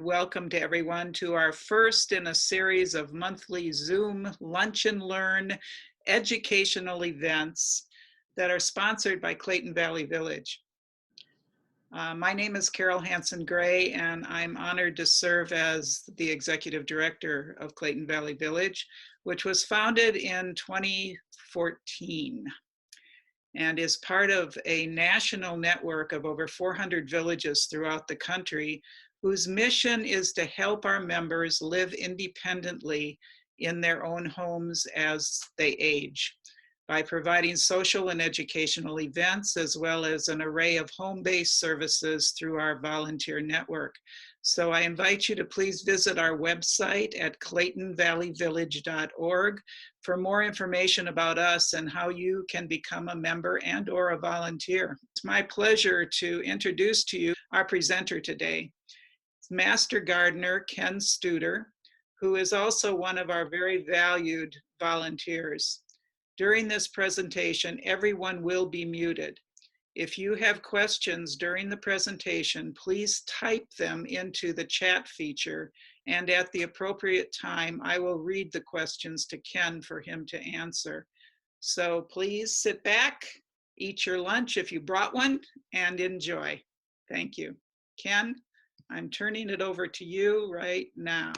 welcome to everyone to our first in a series of monthly Zoom Lunch and Learn educational events that are sponsored by Clayton Valley Village. My name is Carol Hanson-Gray, and I'm honored to serve as the Executive Director of Clayton Valley Village, which was founded in 2014 and is part of a national network of over 400 villages throughout the country, whose mission is to help our members live independently in their own homes as they age, by providing social and educational events, as well as an array of home-based services through our volunteer network. So I invite you to please visit our website at claytonvalleyvillage.org for more information about us and how you can become a member and or a volunteer. It's my pleasure to introduce to you our presenter today. It's Master Gardener Ken Studer, who is also one of our very valued volunteers. During this presentation, everyone will be muted. If you have questions during the presentation, please type them into the chat feature, and at the appropriate time, I will read the questions to Ken for him to answer. So please sit back, eat your lunch if you brought one, and enjoy. Thank you. Ken, I'm turning it over to you right now.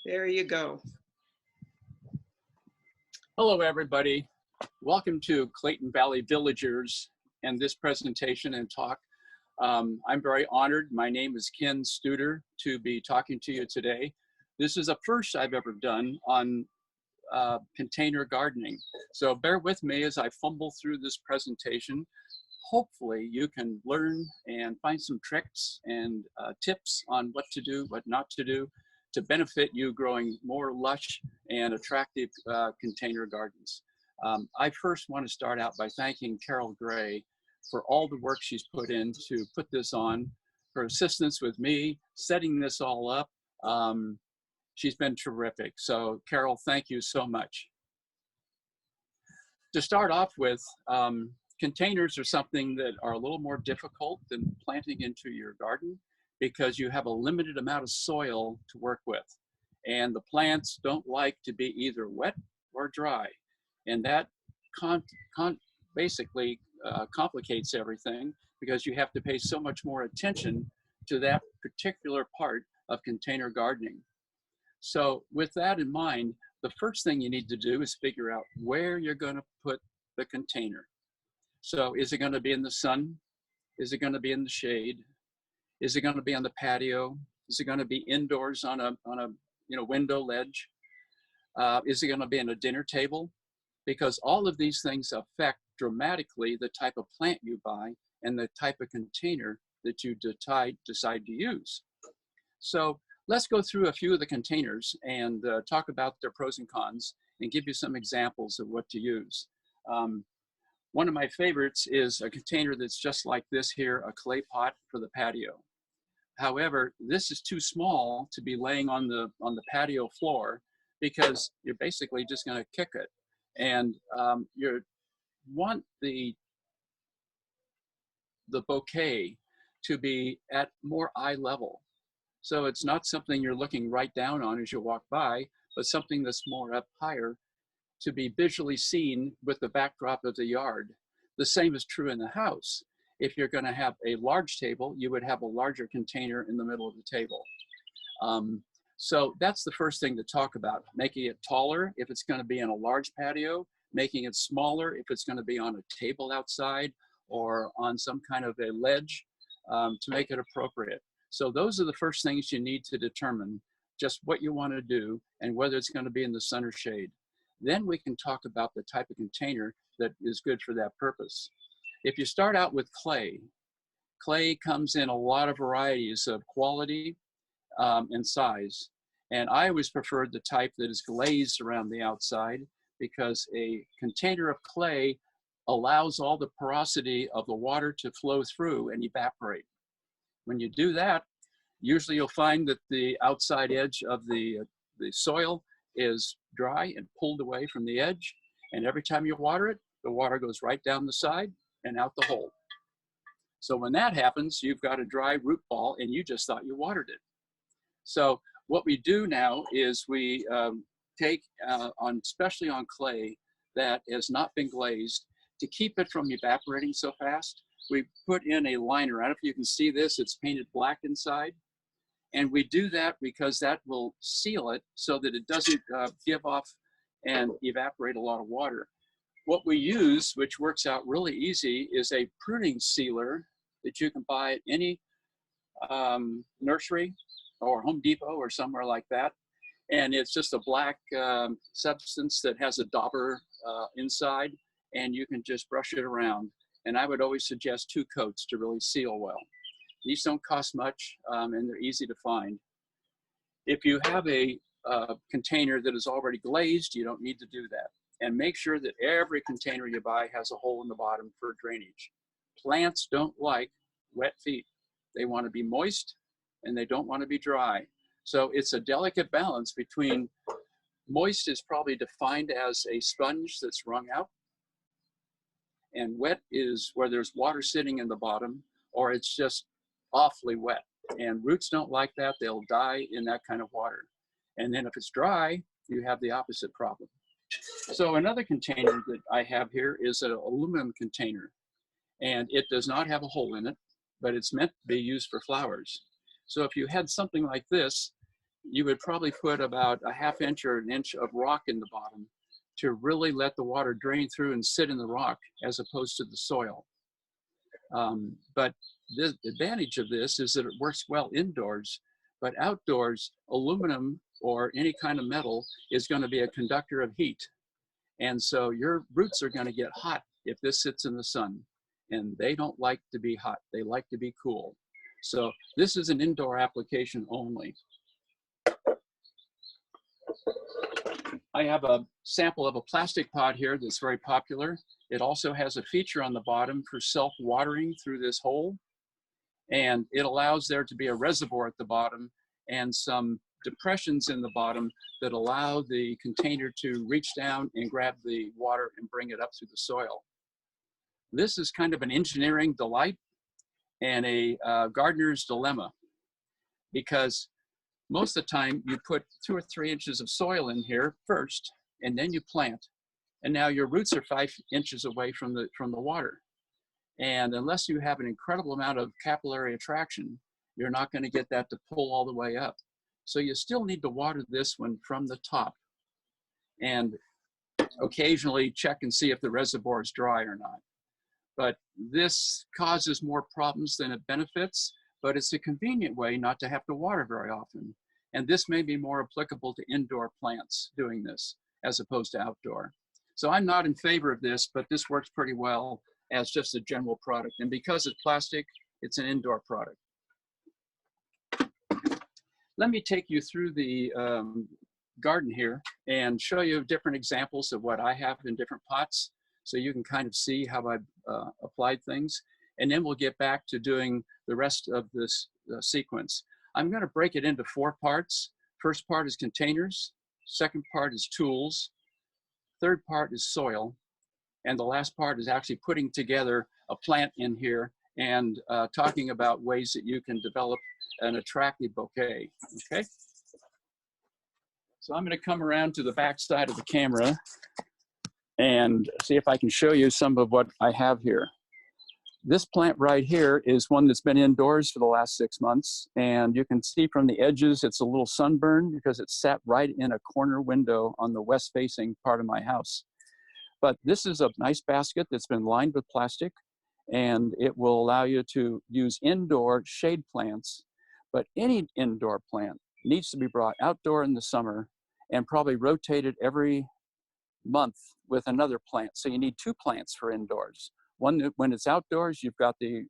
There you go. Hello, everybody. Welcome to Clayton Valley Villagers and this presentation and talk. I'm very honored. My name is Ken Studer to be talking to you today. This is a first I've ever done on container gardening. So bear with me as I fumble through this presentation. Hopefully you can learn and find some tricks and tips on what to do, what not to do, to benefit you growing more lush and attractive container gardens. I first want to start out by thanking Carol Gray for all the work she's put in to put this on, her assistance with me, setting this all up. She's been terrific. So Carol, thank you so much. To start off with, containers are something that are a little more difficult than planting into your garden because you have a limited amount of soil to work with. And the plants don't like to be either wet or dry. And that basically complicates everything because you have to pay so much more attention to that particular part of container gardening. So with that in mind, the first thing you need to do is figure out where you're going to put the container. So is it going to be in the sun? Is it going to be in the shade? Is it going to be on the patio? Is it going to be indoors on a window ledge? Is it going to be on a dinner table? Because all of these things affect dramatically the type of plant you buy and the type of container that you decide to use. So let's go through a few of the containers and talk about their pros and cons and give you some examples of what to use. One of my favorites is a container that's just like this here, a clay pot for the patio. However, this is too small to be laying on the patio floor because you're basically just going to kick it. And you want the bouquet to be at more eye level. So it's not something you're looking right down on as you walk by, but something that's more up higher to be visually seen with the backdrop of the yard. The same is true in the house. If you're going to have a large table, you would have a larger container in the middle of the table. So that's the first thing to talk about, making it taller if it's going to be in a large patio, making it smaller if it's going to be on a table outside or on some kind of a ledge to make it appropriate. So those are the first things you need to determine, just what you want to do and whether it's going to be in the sun or shade. Then we can talk about the type of container that is good for that purpose. If you start out with clay, clay comes in a lot of varieties of quality and size. And I always preferred the type that is glazed around the outside because a container of clay allows all the porosity of the water to flow through and evaporate. When you do that, usually you'll find that the outside edge of the soil is dry and pulled away from the edge. And every time you water it, the water goes right down the side and out the hole. So when that happens, you've got a dry root ball and you just thought you watered it. So what we do now is we take, especially on clay that has not been glazed, to keep it from evaporating so fast, we put in a liner. I don't know if you can see this, it's painted black inside. And we do that because that will seal it so that it doesn't give off and evaporate a lot of water. What we use, which works out really easy, is a pruning sealer that you can buy at any nursery or Home Depot or somewhere like that. And it's just a black substance that has a dauber inside, and you can just brush it around. And I would always suggest 2 coats to really seal well. These don't cost much, and they're easy to find. If you have a container that is already glazed, you don't need to do that. And make sure that every container you buy has a hole in the bottom for drainage. Plants don't like wet feet. They want to be moist, and they don't want to be dry. So it's a delicate balance between moist is probably defined as a sponge that's wrung out, and wet is where there's water sitting in the bottom, or it's just awfully wet. And roots don't like that. They'll die in that kind of water. And then if it's dry, you have the opposite problem. So another container that I have here is an aluminum container, and it does not have a hole in it, but it's meant to be used for flowers. So if you had something like this, you would probably put about a ½ inch or an inch of rock in the bottom to really let the water drain through and sit in the rock as opposed to the soil. But the advantage of this is that it works well indoors, but outdoors, aluminum or any kind of metal is going to be a conductor of heat. And so your roots are going to get hot if this sits in the sun, and they don't like to be hot. They like to be cool. So this is an indoor application only. I have a sample of a plastic pot here that's very popular. It also has a feature on the bottom for self-watering through this hole. And it allows there to be a reservoir at the bottom and some depressions in the bottom that allow the container to reach down and grab the water and bring it up through the soil. This is kind of an engineering delight and a gardener's dilemma, because most of the time you put 2 or 3 inches of soil in here first, and then you plant. And now your roots are 5 inches away from the water. And unless you have an incredible amount of capillary attraction, you're not going to get that to pull all the way up. So you still need to water this one from the top, and occasionally check and see if the reservoir is dry or not. But this causes more problems than it benefits, but it's a convenient way not to have to water very often. And this may be more applicable to indoor plants doing this as opposed to outdoor. So I'm not in favor of this, but this works pretty well as just a general product. And because it's plastic, it's an indoor product. Let me take you through the garden here and show you different examples of what I have in different pots, so you can kind of see how I've applied things. And then we'll get back to doing the rest of this sequence. I'm going to break it into 4 parts. First part is containers. Second part is tools. Third part is soil. And the last part is actually putting together a plant in here and talking about ways that you can develop an attractive bouquet, okay? So I'm gonna come around to the back side of the camera and see if I can show you some of what I have here. This plant right here is one that's been indoors for the last 6 months, and you can see from the edges it's a little sunburned because it's sat right in a corner window on the west facing part of my house. But this is a nice basket that's been lined with plastic, and it will allow you to use indoor shade plants. But any indoor plant needs to be brought outdoor in the summer and probably rotated every month with another plant. So you need 2 plants for indoors. One, when it's outdoors, you've got the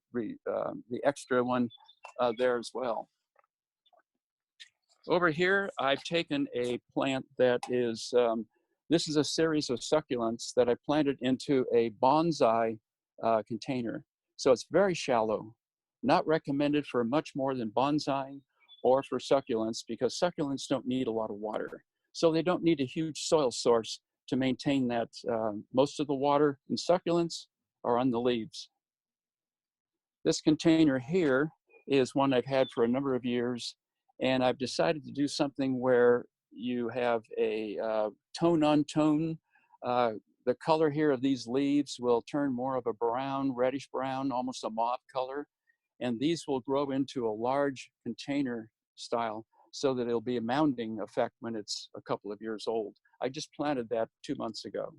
extra one there as well. Over here, I've taken a plant that is, this is a series of succulents that I planted into a bonsai container. So it's very shallow, not recommended for much more than bonsai or for succulents, because succulents don't need a lot of water. So they don't need a huge soil source to maintain that. Most of the water in succulents are on the leaves. This container here is one I've had for a number of years, and I've decided to do something where you have a tone on tone. The color here of these leaves will turn more of a brown, reddish brown, almost a mauve color, and these will grow into a large container style so that it'll be a mounding effect when it's a couple of years old. I just planted that 2 months ago.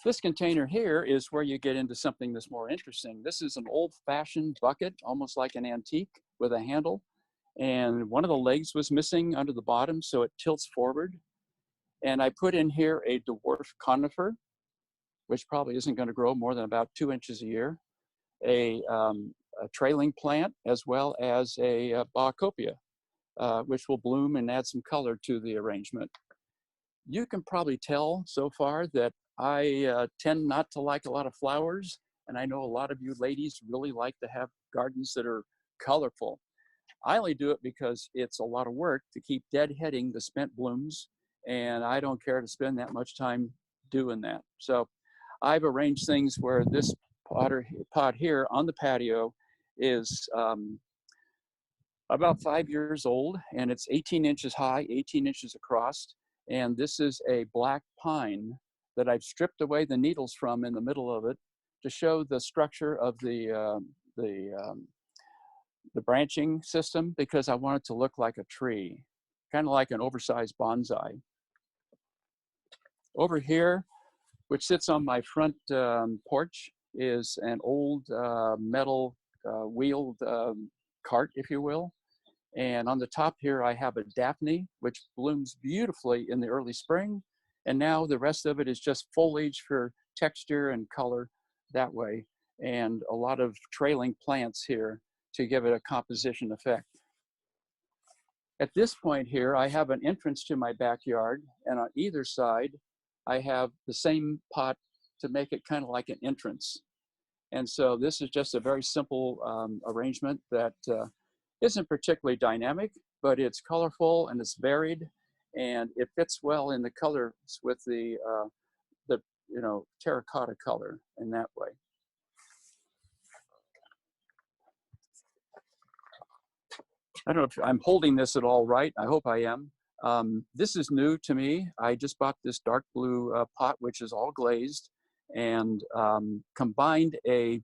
This container here is where you get into something that's more interesting. This is an old-fashioned bucket, almost like an antique, with a handle. And one of the legs was missing under the bottom, so it tilts forward. And I put in here a dwarf conifer, which probably isn't going to grow more than about 2 inches a year, a trailing plant, as well as a Bacopia, which will bloom and add some color to the arrangement. You can probably tell so far that I tend not to like a lot of flowers, and I know a lot of you ladies really like to have gardens that are colorful. I only do it because it's a lot of work to keep deadheading the spent blooms, and I don't care to spend that much time doing that. So I've arranged things where this pot here on the patio is about 5 years old, and it's 18 inches high, 18 inches across. And this is a black pine that I've stripped away the needles from in the middle of it to show the structure of the branching system, because I want it to look like a tree, kind of like an oversized bonsai. Over here, which sits on my front porch, is an old metal wheeled cart, if you will. And on the top here, I have a Daphne, which blooms beautifully in the early spring. And now the rest of it is just foliage for texture and color that way. And a lot of trailing plants here to give it a composition effect. At this point here, I have an entrance to my backyard, and on either side, I have the same pot to make it kind of like an entrance. And so this is just a very simple arrangement that isn't particularly dynamic, but it's colorful and it's varied, and it fits well in the colors with the terracotta color in that way. I don't know if I'm holding this at all right. I hope I am. This is new to me. I just bought this dark blue pot, which is all glazed, and combined a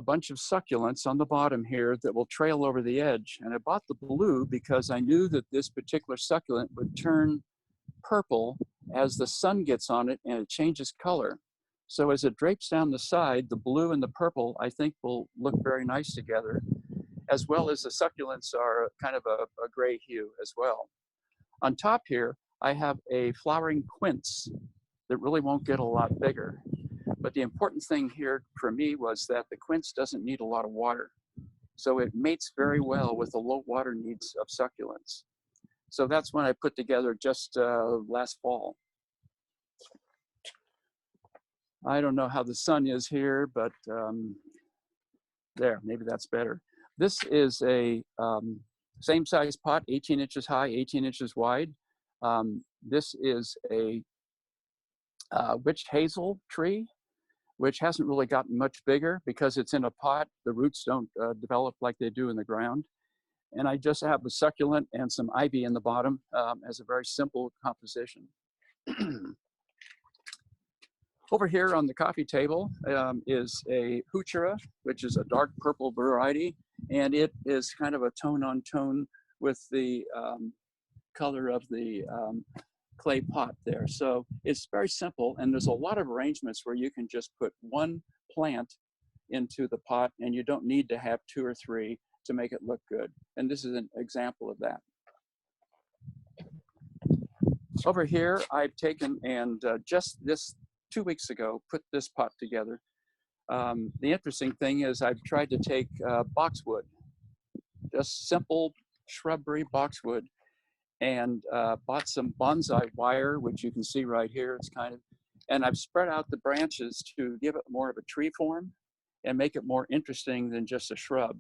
bunch of succulents on the bottom here that will trail over the edge. And I bought the blue because I knew that this particular succulent would turn purple as the sun gets on it and it changes color. So as it drapes down the side, the blue and the purple, I think, will look very nice together, as well as the succulents are kind of a gray hue as well. On top here, I have a flowering quince that really won't get a lot bigger. But the important thing here for me was that the quince doesn't need a lot of water. So it mates very well with the low water needs of succulents. So that's when I put together just last fall. I don't know how the sun is here, but there, maybe that's better. This is a same size pot, 18 inches high, 18 inches wide. This is a witch hazel tree, which hasn't really gotten much bigger because it's in a pot. The roots don't develop like they do in the ground. And I just have a succulent and some ivy in the bottom as a very simple composition. Over here on the coffee table is a heuchera, which is a dark purple variety, and it is kind of a tone on tone with the color of the clay pot there. So it's very simple, and there's a lot of arrangements where you can just put one plant into the pot and you don't need to have 2 or 3 to make it look good. And this is an example of that. Over here, I've taken and just this 2 weeks ago, put this pot together. The interesting thing is I've tried to take boxwood, just simple shrubbery boxwood, and bought some bonsai wire, which you can see right here. It's kind of, and I've spread out the branches to give it more of a tree form and make it more interesting than just a shrub.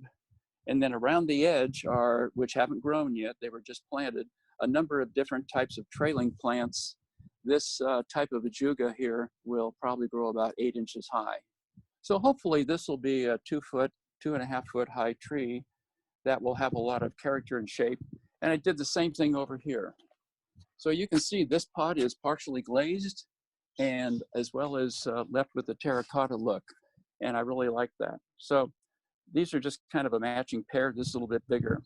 And then around the edge are, which haven't grown yet, they were just planted, a number of different types of trailing plants this type of ajuga here will probably grow about 8 inches high. So hopefully this will be a 2-foot, 2.5-foot high tree that will have a lot of character and shape. And I did the same thing over here. So you can see this pot is partially glazed and as well as left with a terracotta look. And I really like that. So these are just kind of a matching pair. This is a little bit bigger.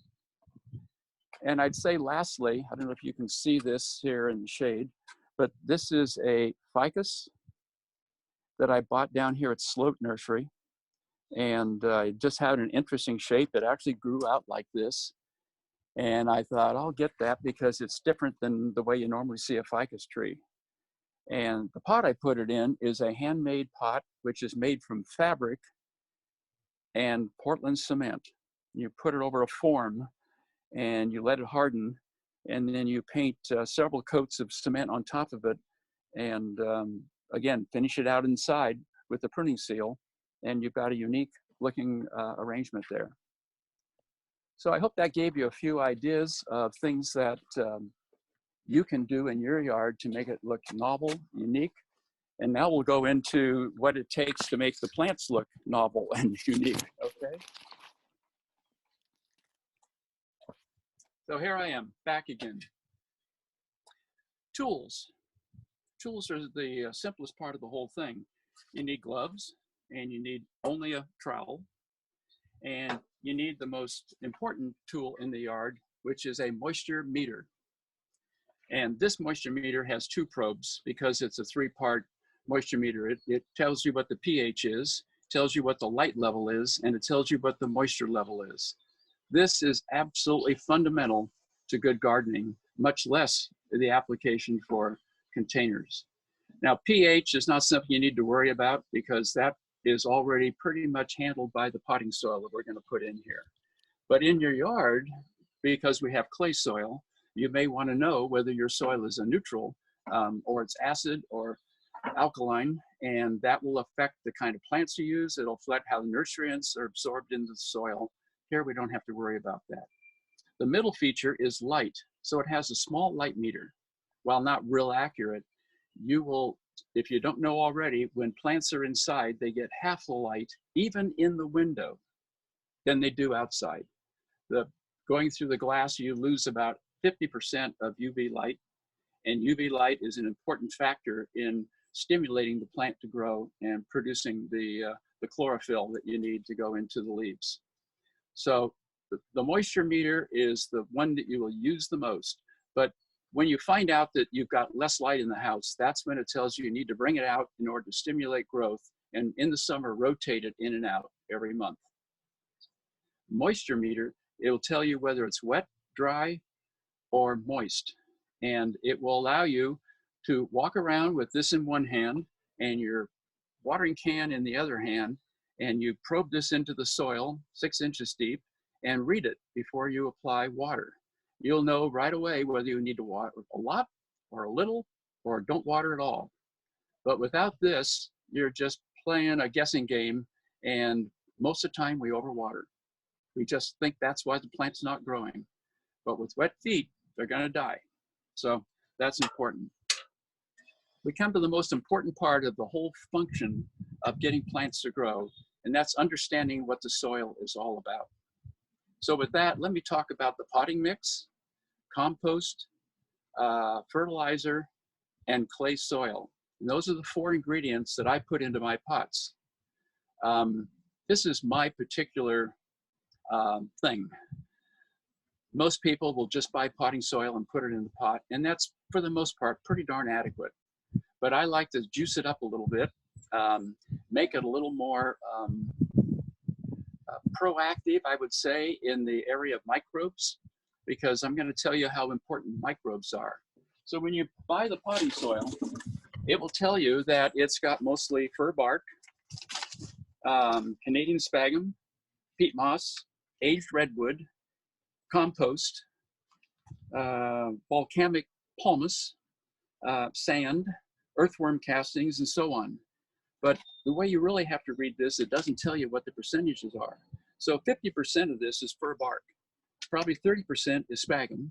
And I'd say lastly, I don't know if you can see this here in the shade, but this is a ficus that I bought down here at Sloat Nursery. And it just had an interesting shape. It actually grew out like this. And I thought, I'll get that because it's different than the way you normally see a ficus tree. And the pot I put it in is a handmade pot, which is made from fabric and Portland cement. You put it over a form and you let it harden, and then you paint several coats of cement on top of it, and again, finish it out inside with the pruning seal, and you've got a unique looking arrangement there. So I hope that gave you a few ideas of things that you can do in your yard to make it look novel, unique. And now we'll go into what it takes to make the plants look novel and unique, okay? So here I am, back again. Tools. Tools are the simplest part of the whole thing. You need gloves, and you need only a trowel, and you need the most important tool in the yard, which is a moisture meter. And this moisture meter has 2 probes because it's a 3-part moisture meter. It tells you what the pH is, tells you what the light level is, and it tells you what the moisture level is. This is absolutely fundamental to good gardening, much less the application for containers. Now, pH is not something you need to worry about because that is already pretty much handled by the potting soil that we're going to put in here. But in your yard, because we have clay soil, you may want to know whether your soil is a neutral or it's acid or alkaline, and that will affect the kind of plants you use. It'll affect how the nutrients are absorbed into the soil. Here we don't have to worry about that. The middle feature is light. So it has a small light meter. While not real accurate, you will, if you don't know already, when plants are inside, they get half the light, even in the window, than they do outside. Going through the glass, you lose about 50% of UV light, and UV light is an important factor in stimulating the plant to grow and producing the chlorophyll that you need to go into the leaves. So the moisture meter is the one that you will use the most. But when you find out that you've got less light in the house, that's when it tells you you need to bring it out in order to stimulate growth, and in the summer, rotate it in and out every month. Moisture meter, it will tell you whether it's wet, dry, or moist. And it will allow you to walk around with this in one hand and your watering can in the other hand, and you probe this into the soil 6 inches deep and read it before you apply water. You'll know right away whether you need to water a lot or a little or don't water at all. But without this, you're just playing a guessing game, and most of the time we overwater. We just think that's why the plant's not growing. But with wet feet, they're going to die. So that's important. We come to the most important part of the whole function of getting plants to grow, and that's understanding what the soil is all about. So with that, let me talk about the potting mix, compost, fertilizer, and clay soil. And those are the 4 ingredients that I put into my pots. This is my particular thing. Most people will just buy potting soil and put it in the pot, and that's, for the most part, pretty darn adequate. But I like to juice it up a little bit, make it a little more proactive, I would say, in the area of microbes, because I'm going to tell you how important microbes are. So when you buy the potting soil, it will tell you that it's got mostly fir bark, Canadian sphagnum, peat moss, aged redwood, compost, volcanic pumice, sand, earthworm castings, and so on. But the way you really have to read this, it doesn't tell you what the percentages are. So 50% of this is fir bark. Probably 30% is sphagnum.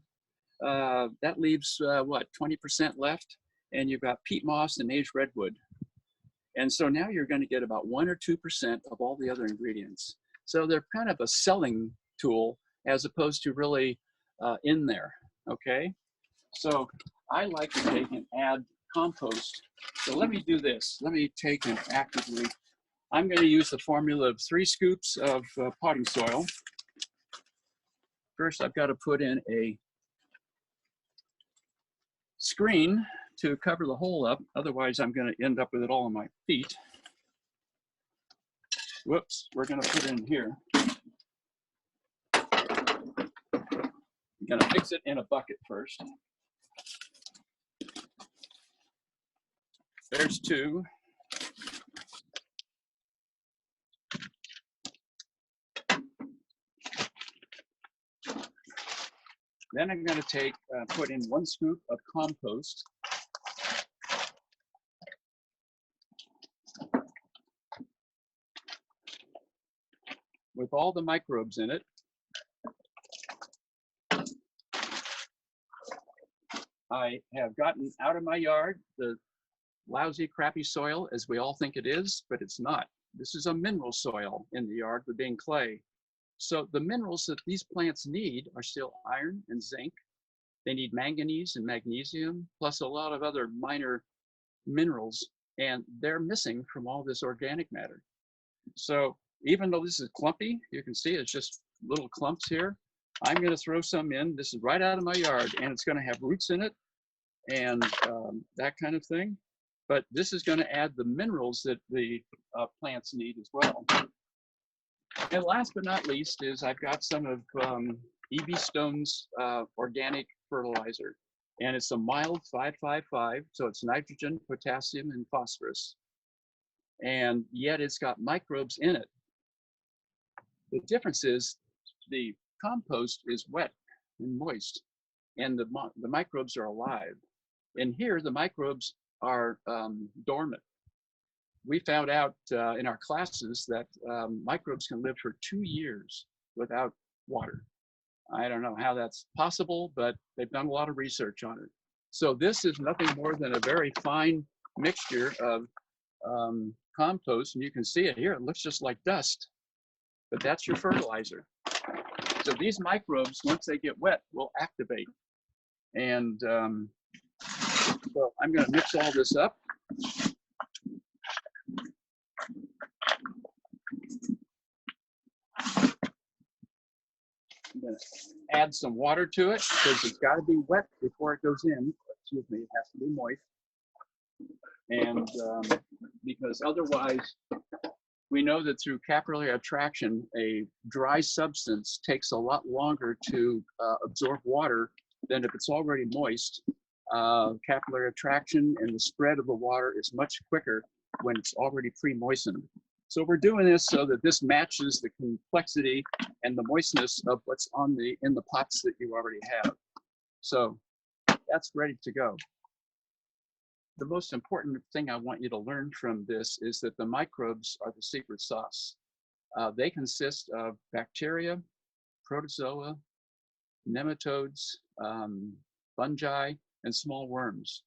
That leaves, what, 20% left? and you've got peat moss and aged redwood. And so now you're going to get about 1 or 2% of all the other ingredients. So they're kind of a selling tool as opposed to really in there, okay? So I like to take and add compost. So let me do this. Let me take and actively, I'm going to use the formula of 3 scoops of potting soil. First, I've got to put in a screen to cover the hole up. Otherwise, I'm going to end up with it all on my feet. Whoops, we're going to put it in here. I'm going to mix it in a bucket first. There's 2. Then I'm going to put in 1 scoop of compost. With all the microbes in it. I have gotten out of my yard the lousy, crappy soil, as we all think it is, but it's not. This is a mineral soil in the yard with being clay. So the minerals that these plants need are still iron and zinc. They need manganese and magnesium, plus a lot of other minor minerals, and they're missing from all this organic matter. So even though this is clumpy, you can see it's just little clumps here. I'm going to throw some in. This is right out of my yard, and it's going to have roots in it and that kind of thing. But this is going to add the minerals that the plants need as well. And last but not least is I've got some of E.B. Stone's organic fertilizer. And it's a mild 555, so it's nitrogen, potassium, and phosphorus. And yet it's got microbes in it. The difference is the compost is wet and moist, and the microbes are alive. And here, the microbes are dormant. We found out in our classes that microbes can live for 2 years without water. I don't know how that's possible, but they've done a lot of research on it. So this is nothing more than a very fine mixture of compost, and you can see it here. It looks just like dust, but that's your fertilizer. So these microbes, once they get wet, will activate. And so I'm going to mix all this up. I'm going to add some water to it because it's got to be wet before it goes in. Excuse me, it has to be moist. And because otherwise, we know that through capillary attraction, a dry substance takes a lot longer to absorb water than if it's already moist. Capillary attraction and the spread of the water is much quicker when it's already pre-moistened. So we're doing this so that this matches the complexity and the moistness of what's in the pots that you already have. So that's ready to go. The most important thing I want you to learn from this is that the microbes are the secret sauce. They consist of bacteria, protozoa, nematodes, fungi, and small worms.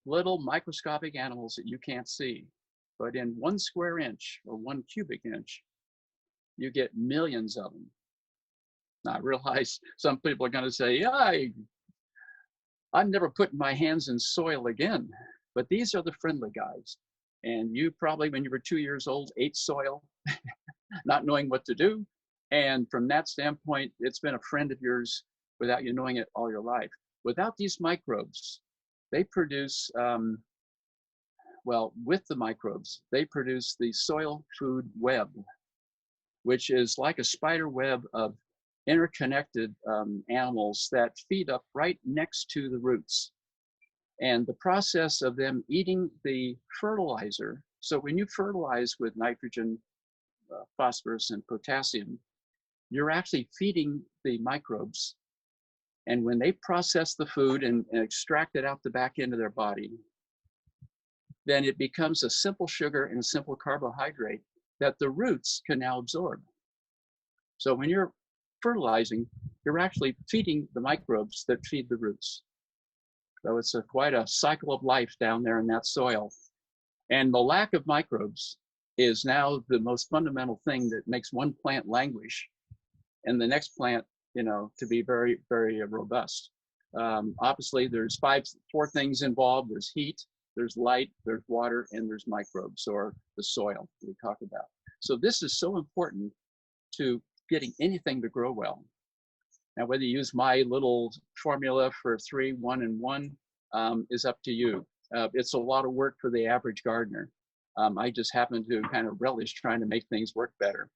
Little microscopic animals that you can't see. But in 1 square inch or 1 cubic inch, you get millions of them. Now, I realize some people are going to say, yeah, I'm never putting my hands in soil again. But these are the friendly guys. And you probably, when you were 2 years old, ate soil, not knowing what to do. And from that standpoint, it's been a friend of yours without you knowing it all your life. Without these microbes, they produce, well, with the microbes, they produce the soil food web, which is like a spider web of interconnected animals that feed up right next to the roots. And the process of them eating the fertilizer, so when you fertilize with nitrogen, phosphorus, and potassium, you're actually feeding the microbes. And when they process the food and extract it out the back end of their body, then it becomes a simple sugar and simple carbohydrate that the roots can now absorb. So when you're fertilizing, you're actually feeding the microbes that feed the roots. So it's quite a cycle of life down there in that soil. And the lack of microbes is now the most fundamental thing that makes one plant languish and the next plant, to be very, very robust. Obviously, there's four things involved. There's heat, there's light, there's water, and there's microbes, or the soil we talk about. So this is so important to getting anything to grow well. Now, whether you use my little formula for 3, 1, and 1 is up to you. It's a lot of work for the average gardener. I just happen to kind of relish trying to make things work better.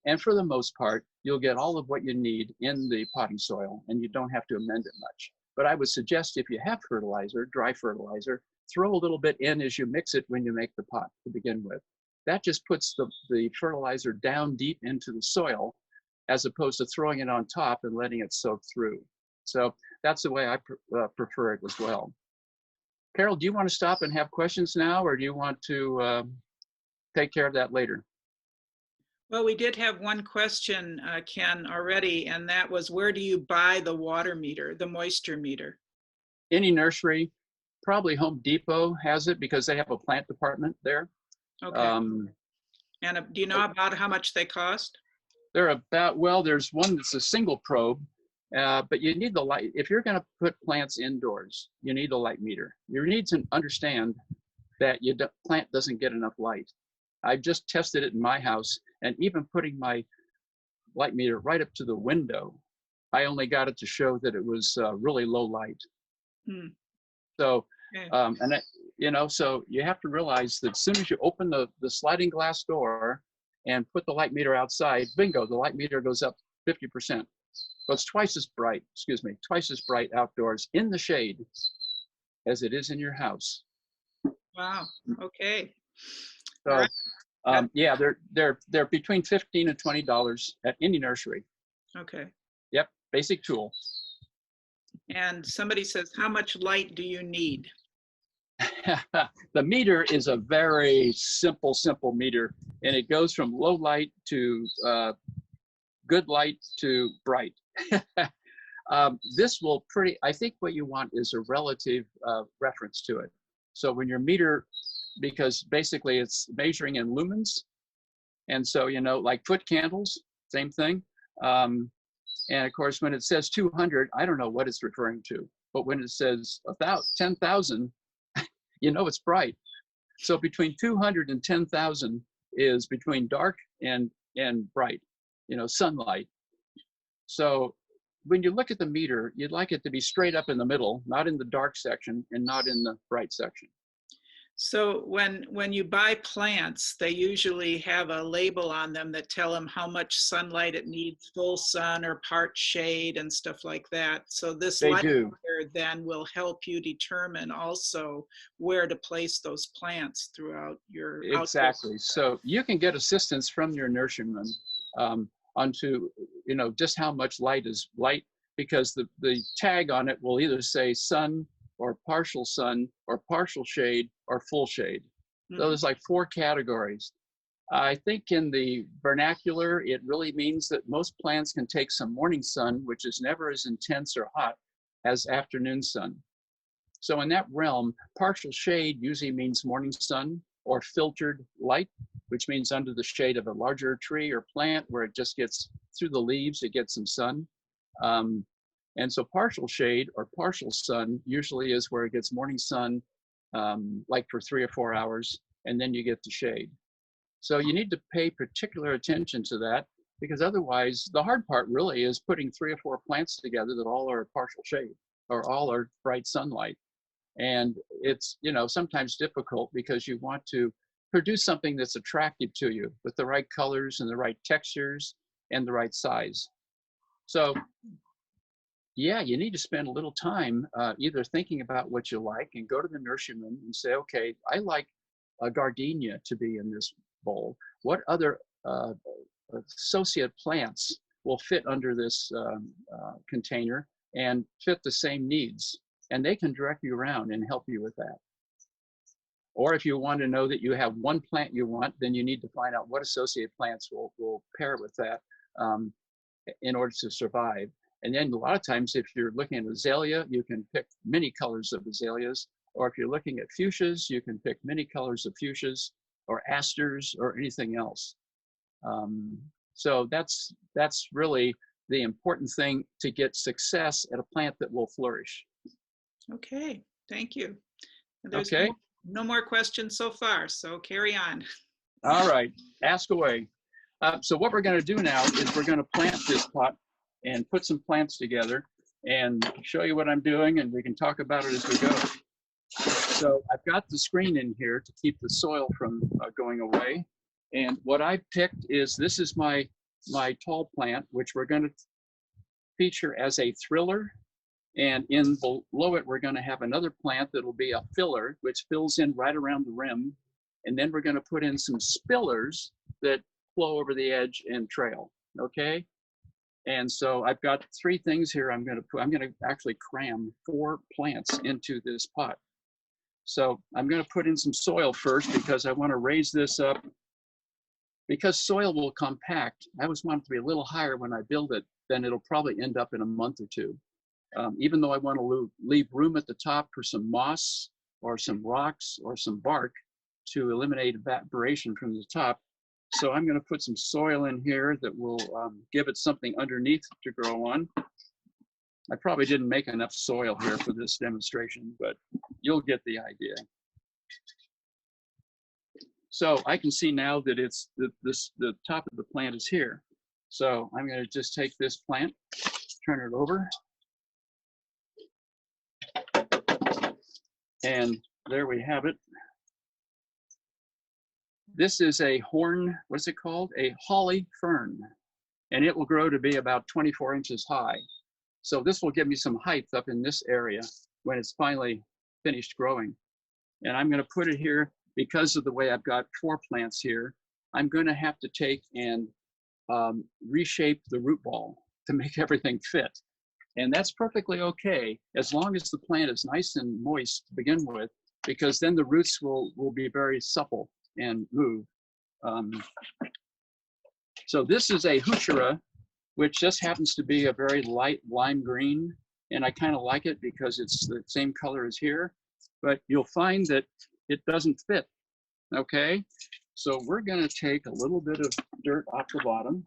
And for the most part, you'll get all of what you need in the potting soil, and you don't have to amend it much. But I would suggest if you have fertilizer, dry fertilizer, throw a little bit in as you mix it when you make the pot to begin with. That just puts the fertilizer down deep into the soil, as opposed to throwing it on top and letting it soak through. So that's the way I prefer it as well. Carol, do you want to stop and have questions now, or do you want to take care of that later? Well, we did have one question, Ken, already, and that was, where do you buy the water meter, the moisture meter? Any nursery, probably Home Depot has it because they have a plant department there. Okay. And do you know about how much they cost? They're about, well, there's one that's a single probe, but you need the light. If you're going to put plants indoors, you need a light meter. You need to understand that your plant doesn't get enough light. I've just tested it in my house, and even putting my light meter right up to the window, I only got it to show that it was really low light. So, okay. So you have to realize that as soon as you open the sliding glass door and put the light meter outside, bingo, the light meter goes up 50%. So it's twice as bright outdoors in the shade as it is in your house. Wow. Okay. So, yeah, they're between $15 and $20 at any nursery. Okay. Yep, basic tool. And somebody says, how much light do you need? The meter is a very simple meter, and it goes from low light to good light to bright. This will I think what you want is a relative reference to it. So when your meter, because basically it's measuring in lumens, and so, like foot candles, same thing. And of course, when it says 200, I don't know what it's referring to, but when it says 10,000, it's bright. So between 200 and 10,000 is between dark and bright, sunlight. So when you look at the meter, you'd like it to be straight up in the middle, not in the dark section and not in the bright section. So when you buy plants, they usually have a label on them that tell them how much sunlight it needs, full sun or part shade and stuff like that. So this light meter then will help you determine also where to place those plants throughout your Exactly. So you can get assistance from your nurseryman onto just how much light is light, because the tag on it will either say sun or partial shade or full shade. So there's like 4 categories. I think in the vernacular, it really means that most plants can take some morning sun, which is never as intense or hot as afternoon sun. So in that realm, partial shade usually means morning sun, or filtered light, which means under the shade of a larger tree or plant where it just gets through the leaves, it gets some sun. And so partial shade or partial sun usually is where it gets morning sun, like for 3 or 4 hours, and then you get the shade. So you need to pay particular attention to that, because otherwise the hard part really is putting 3 or 4 plants together that all are partial shade or all are bright sunlight. And it's, sometimes difficult because you want to produce something that's attractive to you with the right colors and the right textures and the right size. So yeah, you need to spend a little time either thinking about what you like and go to the nurseryman and say, okay, I like a gardenia to be in this bowl. What other associate plants will fit under this container and fit the same needs? And they can direct you around and help you with that. Or if you want to know that you have one plant you want, then you need to find out what associate plants will pair with that in order to survive. And then a lot of times, if you're looking at azalea, you can pick many colors of azaleas. Or if you're looking at fuchsias, you can pick many colors of fuchsias or asters or anything else. So that's really the important thing to get success at a plant that will flourish. Okay, thank you. There's Okay. no more questions so far, so carry on. All right, ask away. So what we're going to do now is we're going to plant this pot and put some plants together and show you what I'm doing, and we can talk about it as we go. So I've got the screen in here to keep the soil from going away. And what I picked is, this is my tall plant, which we're going to feature as a thriller. And in below it, we're going to have another plant that'll be a filler, which fills in right around the rim. And then we're going to put in some spillers that flow over the edge and trail. Okay. And so I've got 3 things here. I'm going to actually cram 4 plants into this pot. So I'm going to put in some soil first, because I want to raise this up. Because soil will compact, I always want it to be a little higher when I build it, then it'll probably end up in a month or 2. Even though I want to leave room at the top for some moss or some rocks or some bark to eliminate evaporation from the top. So I'm going to put some soil in here that will give it something underneath to grow on. I probably didn't make enough soil here for this demonstration, but you'll get the idea. So I can see now that it's the top of the plant is here. So I'm going to just take this plant, turn it over. And there we have it. This is a what's it called? A holly fern. And it will grow to be about 24 inches high. So this will give me some height up in this area when it's finally finished growing. And I'm going to put it here because of the way I've got 4 plants here. I'm going to have to take and reshape the root ball to make everything fit. And that's perfectly okay, as long as the plant is nice and moist to begin with, because then the roots will be very supple and move. So this is a heuchera, which just happens to be a very light lime green. And I kind of like it because it's the same color as here, but you'll find that it doesn't fit, okay? So we're gonna take a little bit of dirt off the bottom,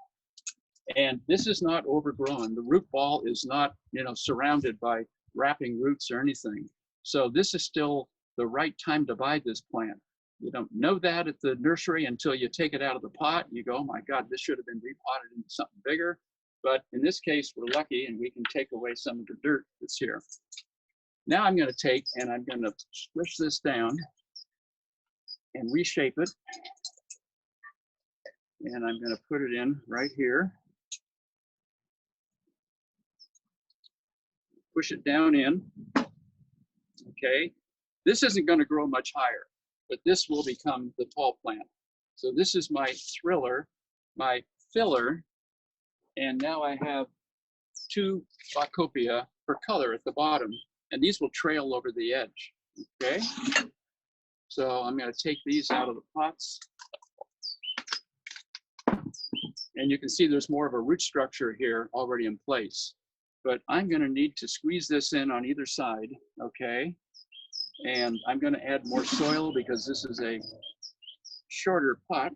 and this is not overgrown. The root ball is not, surrounded by wrapping roots or anything. So this is still the right time to buy this plant. You don't know that at the nursery until you take it out of the pot. You go, oh my God, this should have been repotted into something bigger. But in this case, we're lucky and we can take away some of the dirt that's here. Now I'm going to take and I'm going to squish this down and reshape it. And I'm going to put it in right here. Push it down in. Okay. This isn't going to grow much higher, but this will become the tall plant. So this is my thriller, my filler, and now I have 2 Bacopia for color at the bottom, and these will trail over the edge. Okay. So I'm going to take these out of the pots. And you can see there's more of a root structure here already in place. But I'm going to need to squeeze this in on either side, okay? And I'm going to add more soil because this is a shorter pot.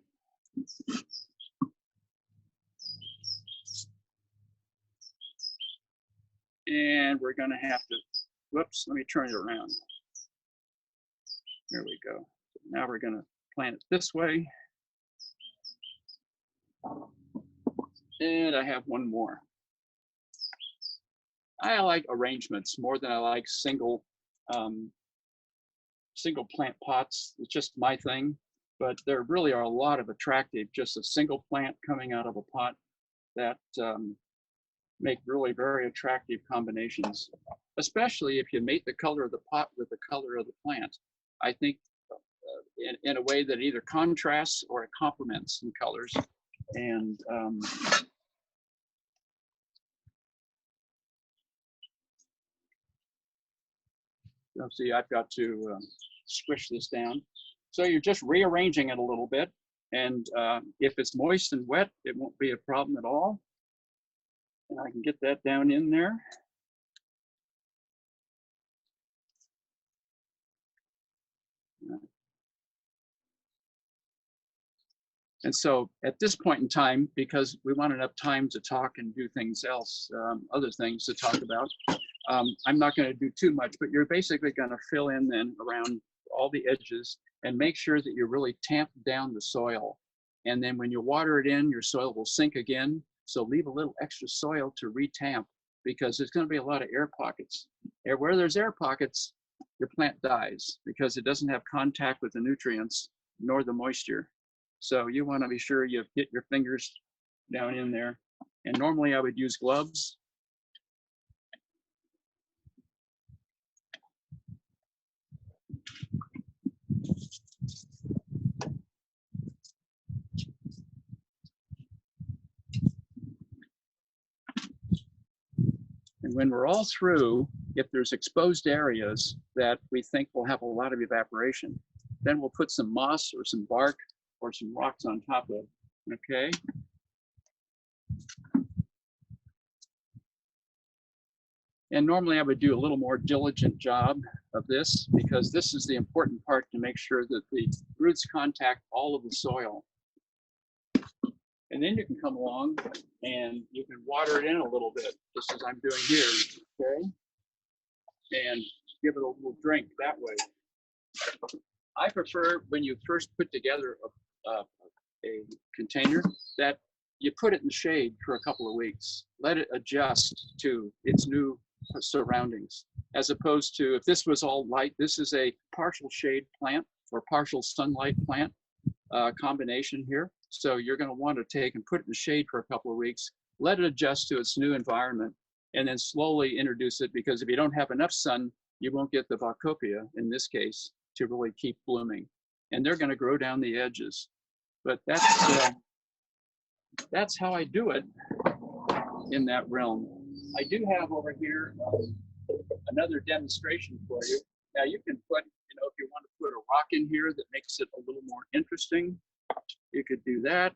And we're going to have to, whoops, let me turn it around. There we go. Now we're going to plant it this way. And I have one more. I like arrangements more than I like single plant pots. It's just my thing, but there really are a lot of attractive, just a single plant coming out of a pot that make really very attractive combinations, especially if you mate the color of the pot with the color of the plant. I think in a way that either contrasts or it complements in colors. And see, I've got to squish this down. So you're just rearranging it a little bit. And if it's moist and wet, it won't be a problem at all. And I can get that down in there. And so at this point in time, because we want enough time to talk and do things else, other things to talk about, I'm not going to do too much, but you're basically going to fill in then around all the edges and make sure that you really tamp down the soil. And then when you water it in, your soil will sink again. So leave a little extra soil to retamp, because there's going to be a lot of air pockets. And where there's air pockets, your plant dies because it doesn't have contact with the nutrients nor the moisture. So you want to be sure you get your fingers down in there. And normally I would use gloves. And when we're all through, if there's exposed areas that we think will have a lot of evaporation, then we'll put some moss or some bark or some rocks on top of it, okay? And normally I would do a little more diligent job of this, because this is the important part, to make sure that the roots contact all of the soil. And then you can come along and you can water it in a little bit, just as I'm doing here, okay? And give it a little drink that way. I prefer, when you first put together a container, that you put it in the shade for a couple of weeks. Let it adjust to its new surroundings, as opposed to, if this was all light, this is a partial shade plant or partial sunlight plant combination here. So you're going to want to take and put it in the shade for a couple of weeks, let it adjust to its new environment, and then slowly introduce it, because if you don't have enough sun, you won't get the Vaucopia, in this case, to really keep blooming. And they're going to grow down the edges. But that's how I do it in that realm. I do have over here another demonstration for you. Now you can put, if you want to put a rock in here that makes it a little more interesting, you could do that.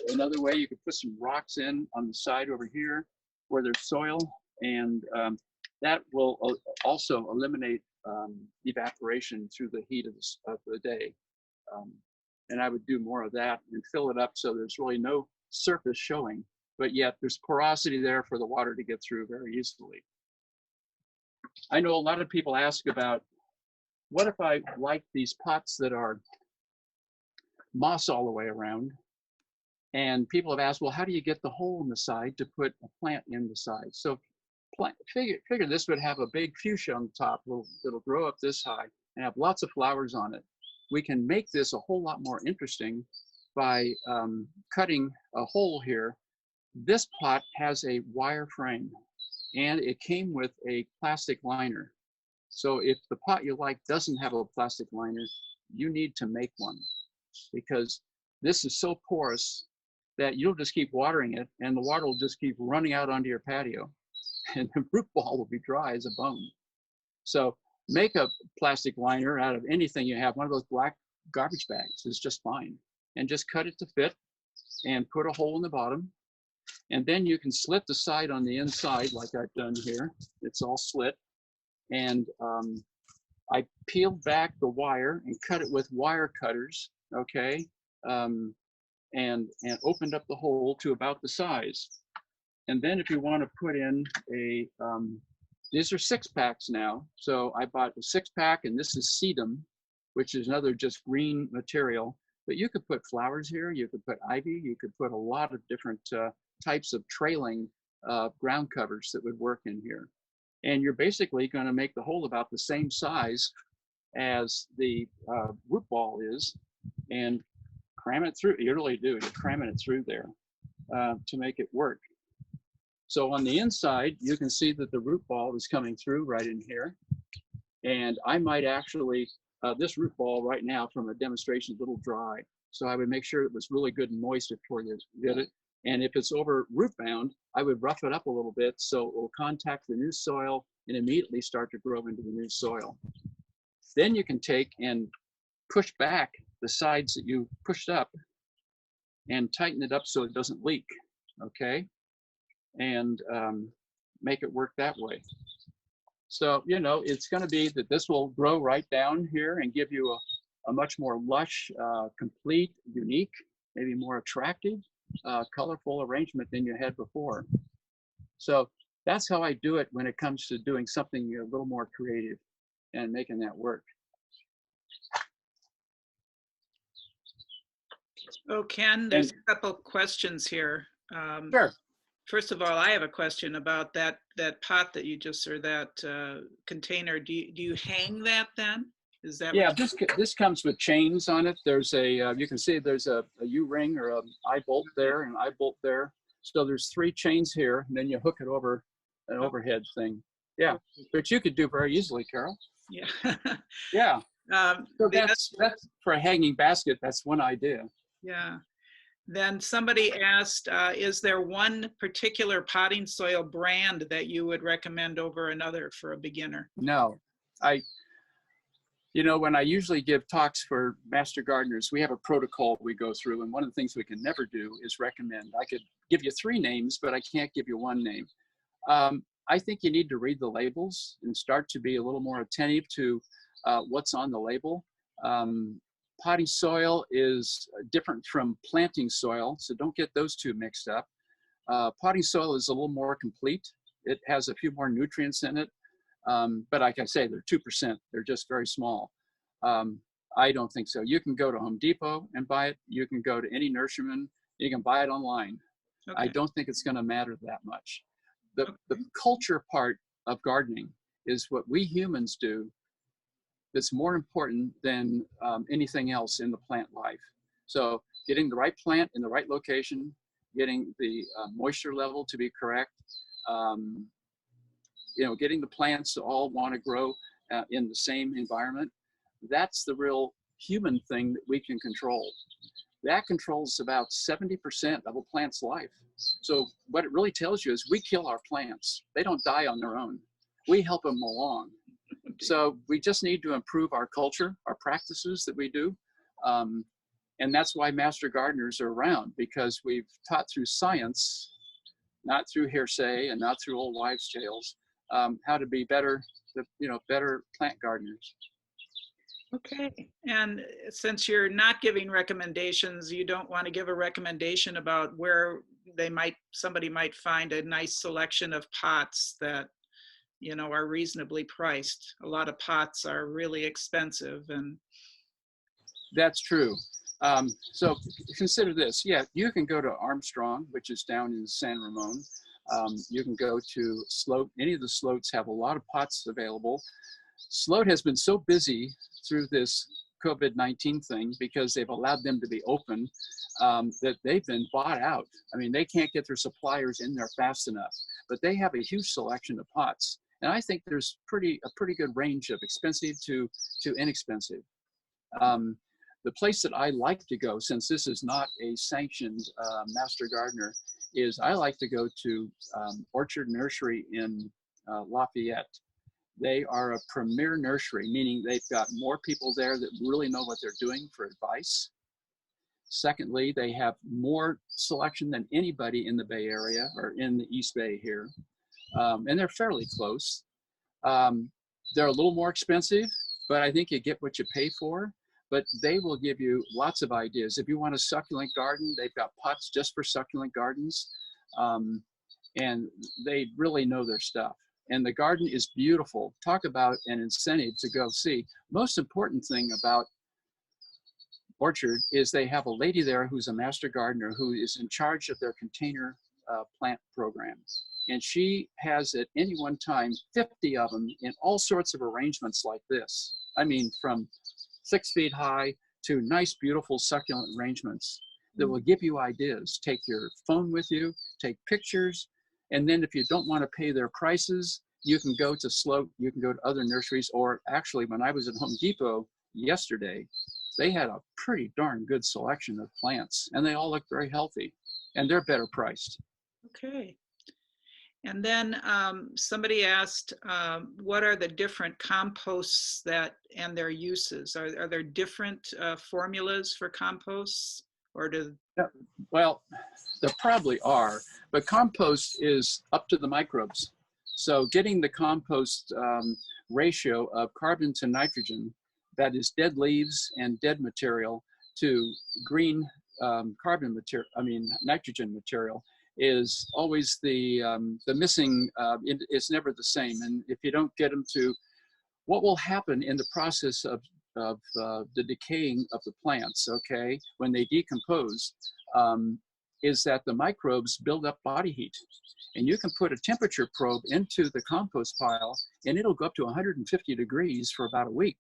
Another way, you could put some rocks in on the side over here where there's soil, and that will also eliminate evaporation through the heat of the day. And I would do more of that and fill it up so there's really no surface showing, but yet there's porosity there for the water to get through very easily. I know a lot of people ask about, what if I like these pots that are moss all the way around? And people have asked, well, how do you get the hole in the side to put a plant in the side? So figure this would have a big fuchsia on the top. It'll grow up this high and have lots of flowers on it. We can make this a whole lot more interesting by cutting a hole here. This pot has a wire frame, and it came with a plastic liner. So if the pot you like doesn't have a plastic liner, you need to make one, because this is so porous that you'll just keep watering it, and the water will just keep running out onto your patio, and the root ball will be dry as a bone. So make a plastic liner out of anything you have. One of those black garbage bags is just fine, and just cut it to fit and put a hole in the bottom. And then you can slit the side on the inside like I've done here. It's all slit. And I peeled back the wire and cut it with wire cutters, okay? And opened up the hole to about the size. And then if you want to put in a, these are 6-packs now. So I bought a 6-pack, and this is sedum, which is another just green material. But you could put flowers here, you could put ivy, you could put a lot of different types of trailing ground covers that would work in here. And you're basically going to make the hole about the same size as the root ball is, and cram it through. You really do. You're cramming it through there to make it work. So on the inside, you can see that the root ball is coming through right in here. And I might actually, this root ball right now from a demonstration is a little dry. So I would make sure it was really good and moist before you did it. And if it's over root bound, I would rough it up a little bit so it will contact the new soil and immediately start to grow into the new soil. Then you can take and push back the sides that you pushed up and tighten it up so it doesn't leak, okay? And make it work that way. So, you know, it's going to be that this will grow right down here and give you a much more lush, complete, unique, maybe more attractive, colorful arrangement than you had before. So that's how I do it when it comes to doing something a little more creative and making that work. Oh, Ken, there's And a couple questions here. sure. First of all, I have a question about that pot that you just, or that container. Do you hang that then? Is that what Yeah, this comes with chains on it. There's a you can see there's a U-ring or a eye bolt there and an eye bolt there. So there's 3 chains here, and then you hook it over an you? overhead thing. Yeah, but you could do very easily, Carol. Yeah. Yeah. So The that's for a hanging basket. That's one idea. Yeah. Then somebody asked, is there one particular potting soil brand that you would recommend over another for a beginner? No, you know, when I usually give talks for master gardeners, we have a protocol we go through, and one of the things we can never do is recommend. I could give you 3 names, but I can't give you 1 name. I think you need to read the labels and start to be a little more attentive to what's on the label. Potting soil is different from planting soil, so don't get those 2 mixed up. Potting soil is a little more complete. It has a few more nutrients in it, but like I say, they're 2%. They're just very small. I don't think so. You can go to Home Depot and buy it. You can go to any nurseryman. You can buy it online. Okay. I don't think it's going to matter that much. The Okay. culture part of gardening is what we humans do that's more important than anything else in the plant life. So getting the right plant in the right location, getting the moisture level to be correct, you know, getting the plants to all want to grow in the same environment. That's the real human thing that we can control. That controls about 70% of a plant's life. So what it really tells you is we kill our plants. They don't die on their own. We help them along. So we just need to improve our culture, our practices that we do. And that's why master gardeners are around, because we've taught through science, not through hearsay and not through old wives' tales, how to be better, you know, better plant gardeners. Okay. And since you're not giving recommendations, you don't want to give a recommendation about where somebody might find a nice selection of pots that, you know, are reasonably priced. A lot of pots are really expensive, and That's true. So consider this. Yeah, you can go to Armstrong, which is down in San Ramon. You can go to Sloat. Any of the Sloats have a lot of pots available. Sloat has been so busy through this COVID-19 thing because they've allowed them to be open that they've been bought out. I mean, they can't get their suppliers in there fast enough, but they have a huge selection of pots. And I think there's a pretty good range of expensive to inexpensive. The place that I like to go, since this is not a sanctioned master gardener, is I like to go to Orchard Nursery in Lafayette. They are a premier nursery, meaning they've got more people there that really know what they're doing for advice. Secondly, they have more selection than anybody in the Bay Area or in the East Bay here. And they're fairly close. They're a little more expensive, but I think you get what you pay for. But they will give you lots of ideas. If you want a succulent garden, they've got pots just for succulent gardens. And they really know their stuff. And the garden is beautiful. Talk about an incentive to go see. Most important thing about Orchard is they have a lady there who's a master gardener who is in charge of their container plant program. And she has at any one time 50 of them in all sorts of arrangements like this. I mean, from 6 feet high to nice, beautiful succulent arrangements that will give you ideas. Take your phone with you, take pictures, and then if you don't want to pay their prices, you can go to Sloat, you can go to other nurseries, or actually when I was at Home Depot yesterday, they had a pretty darn good selection of plants, and they all look very healthy, and they're better priced. okay. And then somebody asked, what are the different composts and their uses? Are there different formulas for composts? or do? Yeah, well, there probably are, but compost is up to the microbes. So getting the compost ratio of carbon to nitrogen, that is dead leaves and dead material, to green carbon material, I mean nitrogen material, is always the missing. It's never the same, and if you don't get them to, what will happen in the process of the decaying of the plants, okay, when they decompose, is that the microbes build up body heat. And you can put a temperature probe into the compost pile and it'll go up to 150 degrees for about a week.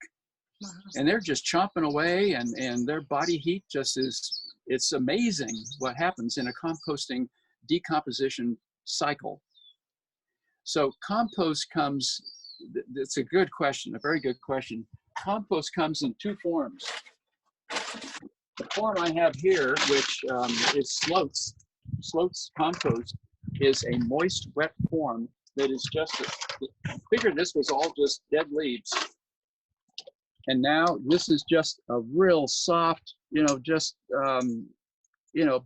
Wow. And they're just chomping away, and their body heat just is, it's amazing what happens in a composting decomposition cycle. So compost comes, it's a good question, a very good question. Compost comes in two forms. The form I have here, which is Sloat's compost, is a moist, wet form that is just, I figured this was all just dead leaves. And now this is just a real soft, just,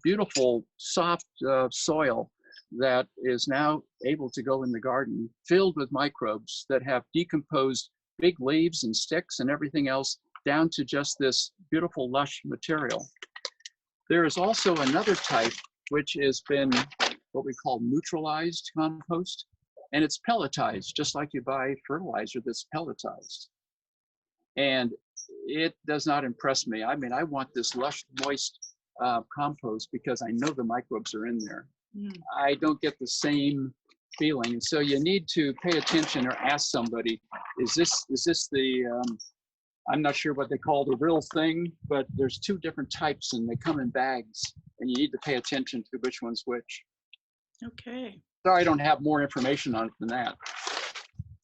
beautiful, soft soil that is now able to go in the garden, filled with microbes that have decomposed big leaves and sticks and everything else down to just this beautiful, lush material. There is also another type, which has been what we call neutralized compost, and it's pelletized, just like you buy fertilizer that's pelletized. And it does not impress me. I mean, I want this lush, moist compost because I know the microbes are in there. I don't get the same feeling. And so you need to pay attention or ask somebody, is this the, I'm not sure what they call the real thing, but there's two different types and they come in bags and you need to pay attention to which one's which. Okay. Sorry, I don't have more information on it than that.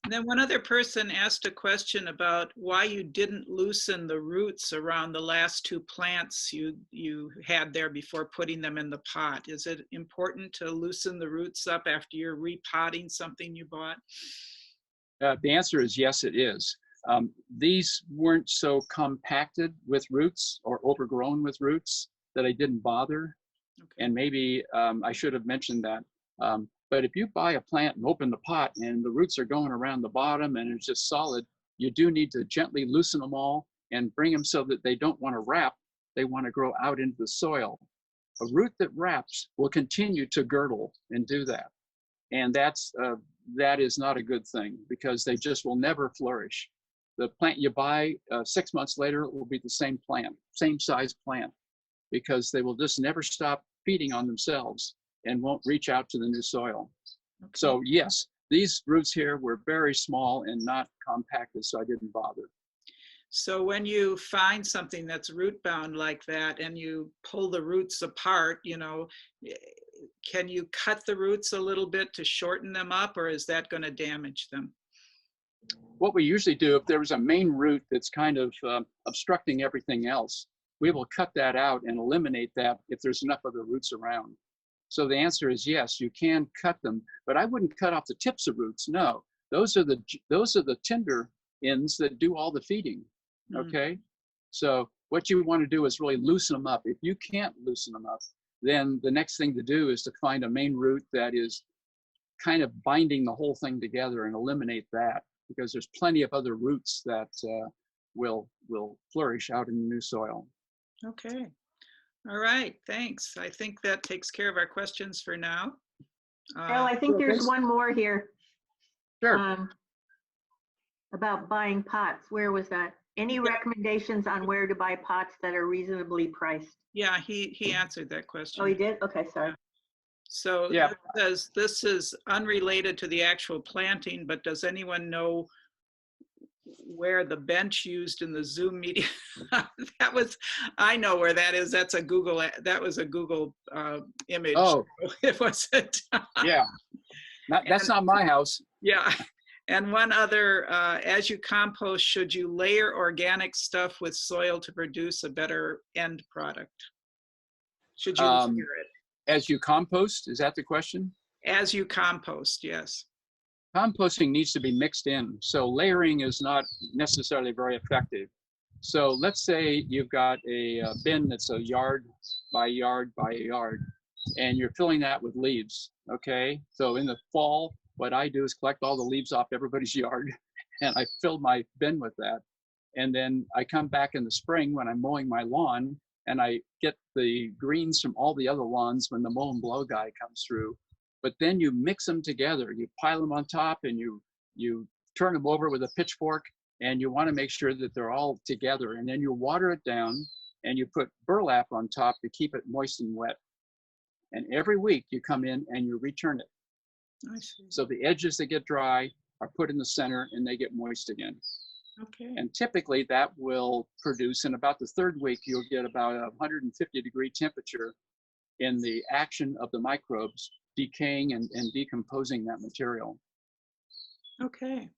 And then one other person asked a question about why you didn't loosen the roots around the last two plants you had there before putting them in the pot. Is it important to loosen the roots up after you're repotting something you bought? The answer is yes, it is. These weren't so compacted with roots or overgrown with roots that I didn't bother. Okay. And maybe I should have mentioned that. But if you buy a plant and open the pot and the roots are going around the bottom and it's just solid, you do need to gently loosen them all and bring them so that they don't want to wrap, they want to grow out into the soil. A root that wraps will continue to girdle and do that. And that is not a good thing because they just will never flourish. The plant you buy 6 months later, it will be the same plant, same size plant, because they will just never stop feeding on themselves and won't reach out to the new soil. Okay. So yes, these roots here were very small and not compacted, so I didn't bother. So when you find something that's root bound like that and you pull the roots apart, can you cut the roots a little bit to shorten them up, or is that going to damage them? What we usually do, if there was a main root that's kind of obstructing everything else, we will cut that out and eliminate that if there's enough other roots around. So the answer is yes, you can cut them, but I wouldn't cut off the tips of roots. No, those are the tender ends that do all the feeding. Okay, so what you want to do is really loosen them up. If you can't loosen them up, then the next thing to do is to find a main root that is kind of binding the whole thing together and eliminate that, because there's plenty of other roots that will flourish out in the new soil. Okay. All right, thanks. I think that takes care of our questions for now. Well, I think there's one more here. Sure. About buying pots. Where was that? Any recommendations on where to buy pots that are reasonably priced? Yeah, he answered that question. Oh, he did? Okay, sorry. Yeah. So yeah. It says this is unrelated to the actual planting, but does anyone know where the bench used in the Zoom meeting? I know where that is. That was a Google image. Oh, it wasn't. Yeah, that's not my house. Yeah. And one other, as you compost, should you layer organic stuff with soil to produce a better end product? Should you layer it? As you compost, is that the question? As you compost, yes. Composting needs to be mixed in, so layering is not necessarily very effective. So let's say you've got a bin that's a yard by yard by yard, and you're filling that with leaves. Okay, so in the fall, what I do is collect all the leaves off everybody's yard, and I fill my bin with that. And then I come back in the spring when I'm mowing my lawn, and I get the greens from all the other lawns when the mow and blow guy comes through. But then you mix them together. You pile them on top, and you turn them over with a pitchfork, and you want to make sure that they're all together. And then you water it down, and you put burlap on top to keep it moist and wet. And every week you come in and you return it. I see. So the edges that get dry are put in the center and they get moist again. Okay. And typically that will produce, in about the third week, you'll get about a 150-degree temperature in the action of the microbes decaying and decomposing that material. Okay.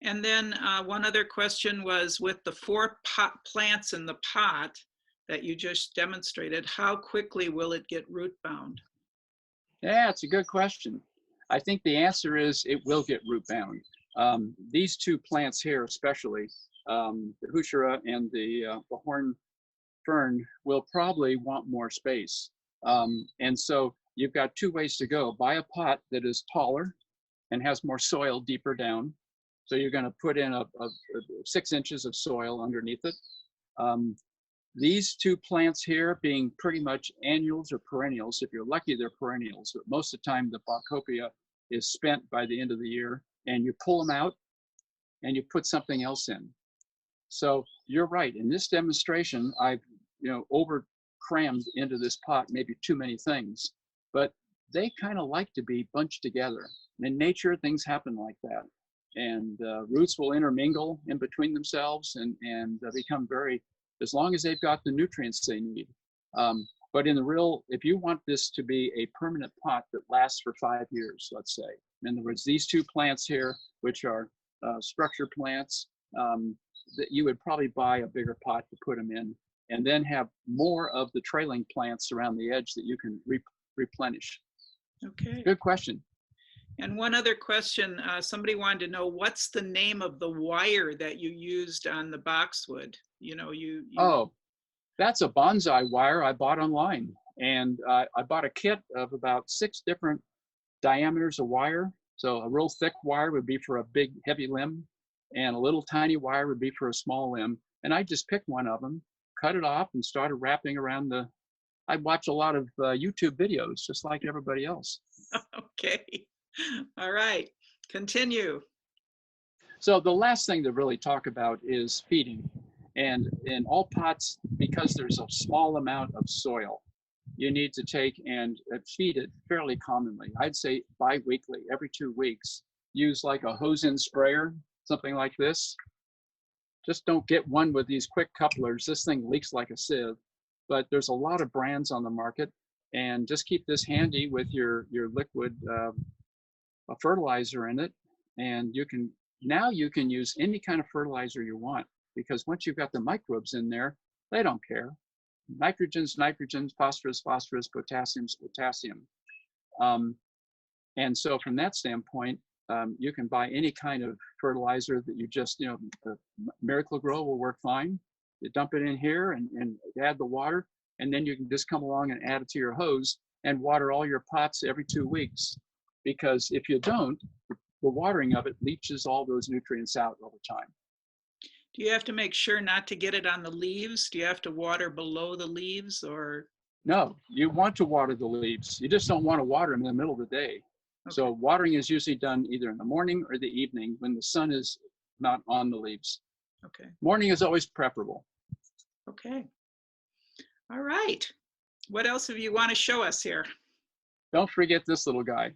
And then one other question was, with the 4 plants in the pot that you just demonstrated, how quickly will it get root bound? Yeah, it's a good question. I think the answer is it will get root bound. These 2 plants here, especially the Heuchera and the horn fern, will probably want more space. And so you've got 2 ways to go. Buy a pot that is taller and has more soil deeper down. So you're going to put in a 6 inches of soil underneath it. These 2 plants here being pretty much annuals or perennials. If you're lucky, they're perennials, but most of the time the Bachopia is spent by the end of the year, and you pull them out and you put something else in. So you're right. In this demonstration, I've over crammed into this pot maybe too many things, but they kind of like to be bunched together. In nature, things happen like that. And roots will intermingle in between themselves and become very, as long as they've got the nutrients they need. But in the real, if you want this to be a permanent pot that lasts for 5 years, let's say, in other words, these 2 plants here, which are structure plants, that you would probably buy a bigger pot to put them in, and then have more of the trailing plants around the edge that you can replenish. Okay. Good question. And one other question, somebody wanted to know, what's the name of the wire that you used on the boxwood? Oh, that's a bonsai wire I bought online. And I bought a kit of about 6 different diameters of wire. So a real thick wire would be for a big, heavy limb, and a little tiny wire would be for a small limb. And I just picked one of them, cut it off, and started wrapping around I watch a lot of YouTube videos, just like everybody else. Okay. All right. Continue. So the last thing to really talk about is feeding. And in all pots, because there's a small amount of soil, you need to take and feed it fairly commonly. I'd say bi-weekly, every 2 weeks. Use like a hose-in sprayer, something like this. Just don't get one with these quick couplers. This thing leaks like a sieve. But there's a lot of brands on the market, and just keep this handy with your liquid a fertilizer in it, and you can use any kind of fertilizer you want, because once you've got the microbes in there, they don't care. Nitrogen's nitrogen, phosphorus, phosphorus, potassium's potassium. And so from that standpoint, you can buy any kind of fertilizer that you just, Miracle Grow will work fine. You dump it in here and add the water, and then you can just come along and add it to your hose and water all your pots every 2 weeks. Because if you don't, the watering of it leaches all those nutrients out over time. Do you have to make sure not to get it on the leaves? Do you have to water below the leaves, or? No, you want to water the leaves. You just don't want to water them in the middle of the day. Okay. So watering is usually done either in the morning or the evening when the sun is not on the leaves. Okay. Morning is always preferable. Okay. All right. What else do you want to show us here? Don't forget this little guy.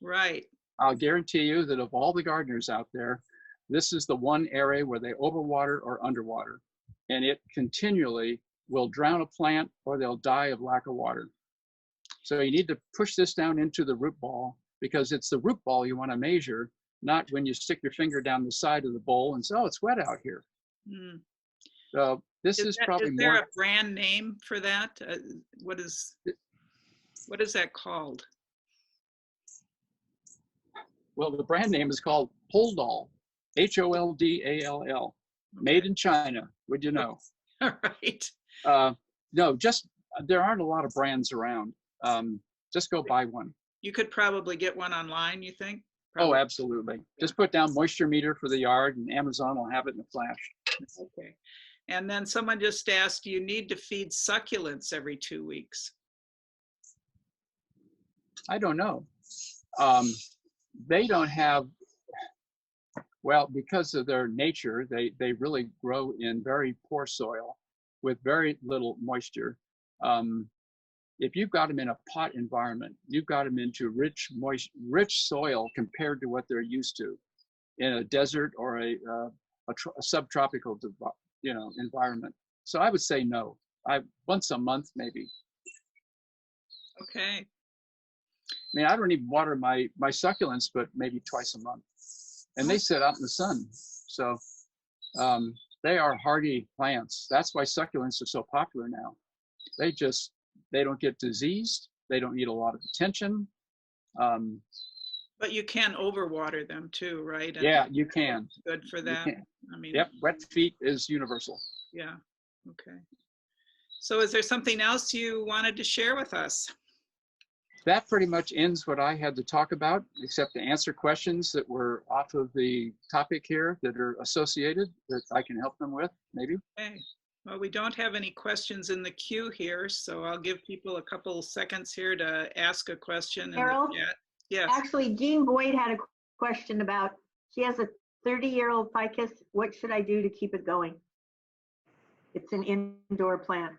Right. I'll guarantee you that of all the gardeners out there, this is the one area where they overwater or underwater, and it continually will drown a plant or they'll die of lack of water. So you need to push this down into the root ball, because it's the root ball you want to measure, not when you stick your finger down the side of the bowl and say, oh, it's wet out here. Mm. So this is probably is there more. a brand name for that? What is that called? Well, the brand name is called Holdall, Holdall, made in China. Would you know? All right. No, just There aren't a lot of brands around. Just go buy one. You could probably get one online, you think? Oh, Probably. absolutely. Just put down moisture meter for the yard and Amazon will have it in a flash. Okay. And then someone just asked, you need to feed succulents every 2 weeks. I don't know. They don't have, well, because of their nature, they really grow in very poor soil with very little moisture. If you've got them in a pot environment, you've got them into rich soil compared to what they're used to in a desert or a subtropical, environment. So I would say no. Once a month maybe. Okay. I mean, I don't even water my succulents, but maybe twice a month, and they sit out in the sun. So they are hardy plants. That's why succulents are so popular now. They don't get diseased. They don't need a lot of attention. But you can overwater them too, right? And Yeah, you can. good for that. I mean, Yep, wet feet is universal. yeah. Okay. So is there something else you wanted to share with us? That pretty much ends what I had to talk about, except to answer questions that were off of the topic here that are associated that I can help them with, maybe. Okay. Well, we don't have any questions in the queue here, so I'll give people a couple seconds here to ask a question in Carol? the chat. Yes. Actually, Jean Boyd had a question about, she has a 30-year-old ficus. What should I do to keep it going? It's an indoor plant.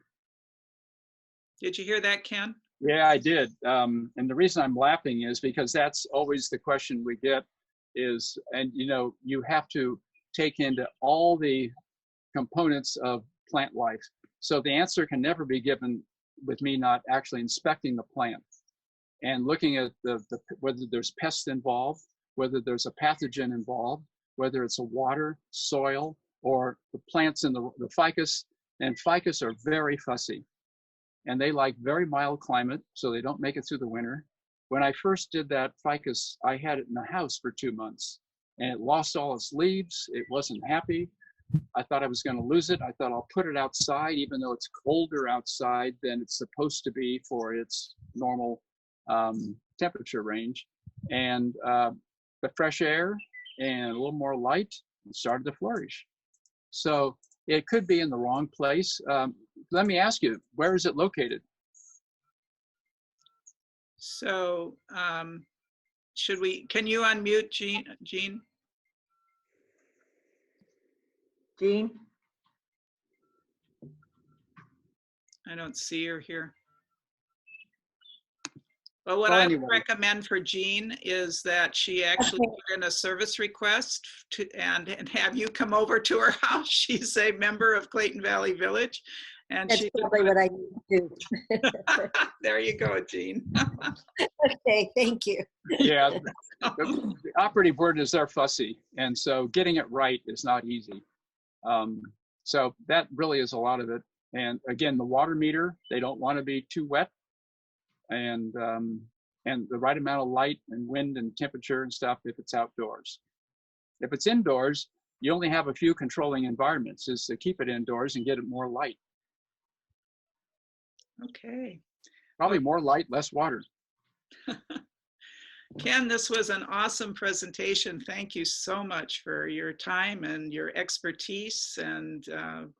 Did you hear that, Ken? Yeah, I did. And the reason I'm laughing is because that's always the question we get is, and you have to take into all the components of plant life. So the answer can never be given with me not actually inspecting the plant and looking at whether there's pests involved, whether there's a pathogen involved, whether it's a water, soil, or the plants in the ficus. And ficus are very fussy. And they like very mild climate, so they don't make it through the winter. When I first did that ficus, I had it in the house for 2 months, and it lost all its leaves. It wasn't happy. I thought I was going to lose it. I thought I'll put it outside, even though it's colder outside than it's supposed to be for its normal temperature range. And the fresh air and a little more light, it started to flourish. So it could be in the wrong place. Let me ask you, where is it located? So can you unmute Jean? Jean? I don't see her here. Well, what I would recommend for Jean is that she actually put in a service request and have you come over to her house. She's a member of Clayton Valley Village. And that's probably what I need to do. There you go, Jean. Okay, thank you. Yeah, the operative word is they're fussy. And so getting it right is not easy. So that really is a lot of it. And again, the water meter, they don't want to be too wet. And the right amount of light and wind and temperature and stuff if it's outdoors. If it's indoors, you only have a few controlling environments, is to keep it indoors and get it more light. Okay. Probably more light, less water. Ken, this was an awesome presentation. Thank you so much for your time and your expertise, and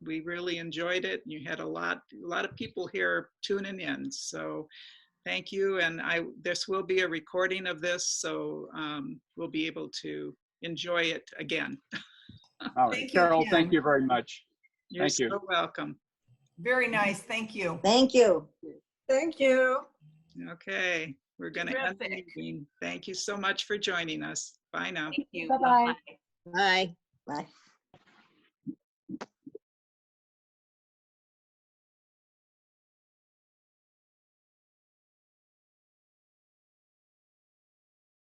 we really enjoyed it. You had a lot of people here tuning in, so thank you. And this will be a recording of this, so we'll be able to enjoy it again. All right, Carol, thank you very much. You're so welcome. Very nice. Thank you. Thank you. Thank you. Okay, we're going to end the meeting. Thank you so much for joining us. Bye now. Thank you. Bye-bye. Bye. Bye.